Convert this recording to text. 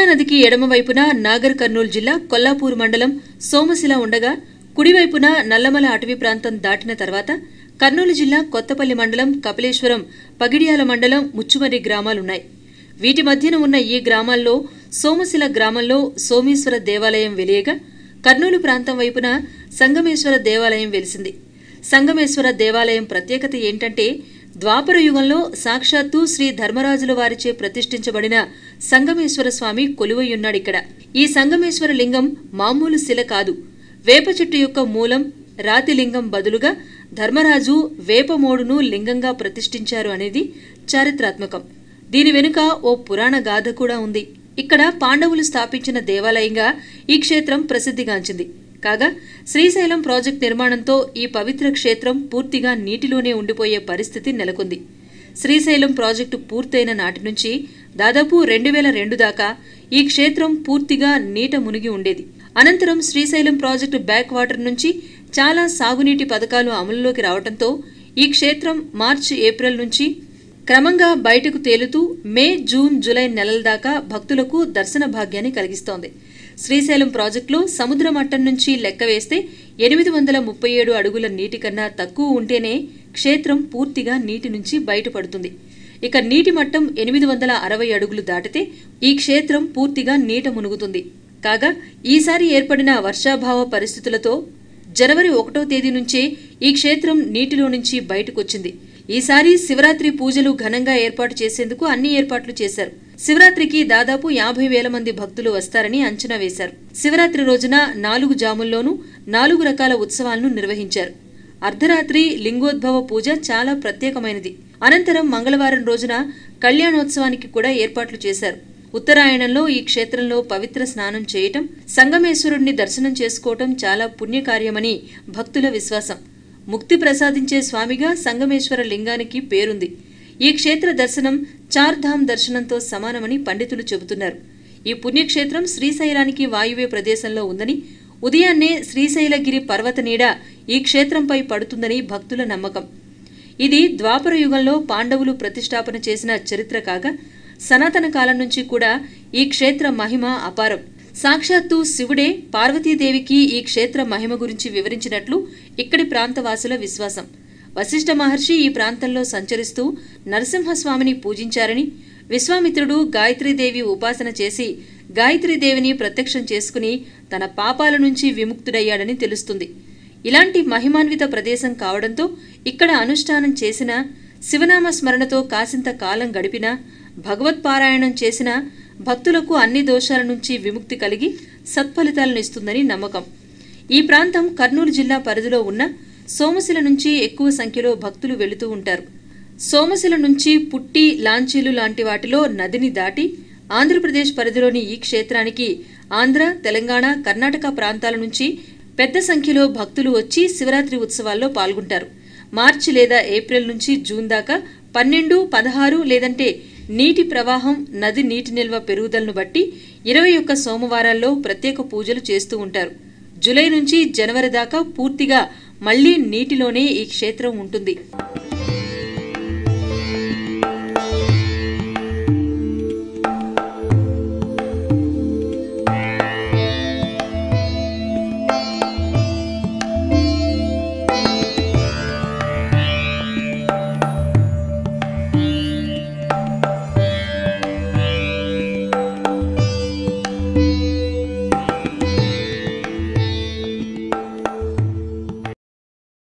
కృష్ణా నదికి ఎడమవైపున నాగర్ కర్నూలు జిల్లా కొల్లాపూర్ మండలం సోమశిల ఉండగా కుడివైపున నల్లమల అటవీ ప్రాంతం దాటిన తర్వాత కర్నూలు జిల్లా కొత్తపల్లి మండలం కపిలేశ్వరం పగిడ్యాల మండలం ముచ్చుమర్రి గ్రామాలున్నాయి. వీటి మధ్యన ఉన్న ఈ గ్రామాల్లో సోమశిల గ్రామంలో సోమేశ్వర దేవాలయం వెలియగా కర్నూలు ప్రాంతం వైపున సంగమేశ్వర దేవాలయం వెలిసింది. సంగమేశ్వర దేవాలయం ప్రత్యేకత ఏంటంటే ద్వాపర యుగంలో సాక్షాత్తు శ్రీ ధర్మరాజుల వారిచే ప్రతిష్ఠించబడిన సంగమేశ్వర స్వామి కొలువయ్యున్నాడిక్కడ. ఈ సంగమేశ్వర లింగం మామూలు శిల కాదు. వేప చెట్టు యొక్క మూలం రాతి లింగం బదులుగా ధర్మరాజు వేపమోడును లింగంగా ప్రతిష్ఠించారు అనేది చారిత్రాత్మకం. దీని వెనుక ఓ పురాణ గాథ కూడా ఉంది. ఇక్కడ పాండవులు స్థాపించిన దేవాలయంగా ఈ క్షేత్రం ప్రసిద్ధిగాంచింది. కాగా శ్రీశైలం ప్రాజెక్టు నిర్మాణంతో ఈ పవిత్ర క్షేత్రం పూర్తిగా నీటిలోనే ఉండిపోయే పరిస్థితి నెలకొంది. శ్రీశైలం ప్రాజెక్టు పూర్తయిన నాటి నుంచి దాదాపు 2002 దాకా ఈ క్షేత్రం పూర్తిగా నీట మునిగి ఉండేది. అనంతరం శ్రీశైలం ప్రాజెక్టు బ్యాక్ వాటర్ నుంచి చాలా సాగునీటి పథకాలు అమలులోకి రావడంతో ఈ క్షేత్రం మార్చి ఏప్రిల్ నుంచి క్రమంగా బయటకు తేలుతూ మే జూన్ జూలై నెలల దాకా భక్తులకు దర్శన భాగ్యాన్ని కలిగిస్తోంది. శ్రీశైలం ప్రాజెక్టులో సముద్ర మట్టం నుంచి లెక్క వేస్తే 837 అడుగుల నీటి కన్నా తక్కువ ఉంటేనే క్షేత్రం పూర్తిగా నీటి నుంచి బయటపడుతుంది. ఇక నీటి మట్టం 860 అడుగులు దాటితే ఈ క్షేత్రం పూర్తిగా నీట మునుగుతుంది. కాగా ఈసారి ఏర్పడిన వర్షాభావ పరిస్థితులతో జనవరి 1వ తేదీ నుంచే ఈ క్షేత్రం నీటిలో నుంచి బయటకొచ్చింది. ఈసారి శివరాత్రి పూజలు ఘనంగా ఏర్పాటు చేసేందుకు అన్ని ఏర్పాట్లు చేశారు. శివరాత్రికి దాదాపు 50,000 మంది భక్తులు వస్తారని అంచనా వేశారు. శివరాత్రి రోజున 4 జాముల్లోనూ 4 రకాల ఉత్సవాలను నిర్వహించారు. అర్ధరాత్రి లింగోద్భవ పూజ చాలా ప్రత్యేకమైనది. అనంతరం మంగళవారం రోజున కళ్యాణోత్సవానికి కూడా ఏర్పాట్లు చేశారు. ఉత్తరాయణంలో ఈ క్షేత్రంలో పవిత్ర స్నానం చేయటం, సంగమేశ్వరుడిని దర్శనం చేసుకోవటం చాలా పుణ్యకార్యమని భక్తుల విశ్వాసం. ముక్తి ప్రసాదించే స్వామిగా సంగమేశ్వర లింగానికి పేరుంది. ఈ క్షేత్ర దర్శనం చార్ధామ్ దర్శనంతో సమానమని పండితులు చెబుతున్నారు. ఈ పుణ్యక్షేత్రం శ్రీశైలానికి వాయువ్య ప్రదేశంలో ఉందని, ఉదయాన్నే శ్రీశైలగిరి పర్వత నీడ ఈ క్షేత్రంపై పడుతుందని భక్తుల నమ్మకం. ఇది ద్వాపర యుగంలో పాండవులు ప్రతిష్టాపన చేసిన చరిత్ర కాగా సనాతన కాలం నుంచి కూడా ఈ క్షేత్ర మహిమ అపారం. సాక్షాత్తు శివుడే పార్వతీదేవికి ఈ క్షేత్ర మహిమ గురించి వివరించినట్లు ఇక్కడి ప్రాంతవాసుల విశ్వాసం. వశిష్ఠ మహర్షి ఈ ప్రాంతంలో సంచరిస్తూ నరసింహస్వామిని పూజించారని, విశ్వామిత్రుడు గాయత్రీదేవి ఉపాసన చేసి గాయత్రీదేవిని ప్రత్యక్షం చేసుకుని తన పాపాల నుంచి విముక్తుడయ్యాడని తెలుస్తుంది. ఇలాంటి మహిమాన్విత ప్రదేశం కావడంతో ఇక్కడ అనుష్ఠానం చేసిన, శివనామ స్మరణతో కాసింత కాలం గడిపినా, భగవత్పారాయణం చేసిన భక్తులకు అన్ని దోషాల నుంచి విముక్తి కలిగి సత్ఫలితాలను ఇస్తుందని నమ్మకం. ఈ ప్రాంతం కర్నూలు జిల్లా పరిధిలో ఉన్న సోమశిల నుంచి ఎక్కువ సంఖ్యలో భక్తులు వెళుతూ ఉంటారు. సోమశిల నుంచి పుట్టి, లాంచీలు లాంటి వాటిలో నదిని దాటి ఆంధ్రప్రదేశ్ పరిధిలోని ఈ క్షేత్రానికి ఆంధ్ర, తెలంగాణ, కర్ణాటక ప్రాంతాల నుంచి పెద్ద సంఖ్యలో భక్తులు వచ్చి శివరాత్రి ఉత్సవాల్లో పాల్గొంటారు. మార్చి లేదా ఏప్రిల్ నుంచి జూన్ దాకా 12, 16 లేదంటే నీటి ప్రవాహం, నది నీటి నిల్వ పెరుగుదలను బట్టి 21 సోమవారాల్లో ప్రత్యేక పూజలు చేస్తూ ఉంటారు. జూలై నుంచి జనవరి దాకా పూర్తిగా మళ్లీ నీటిలోనే ఈ క్షేత్రం ఉంటుంది.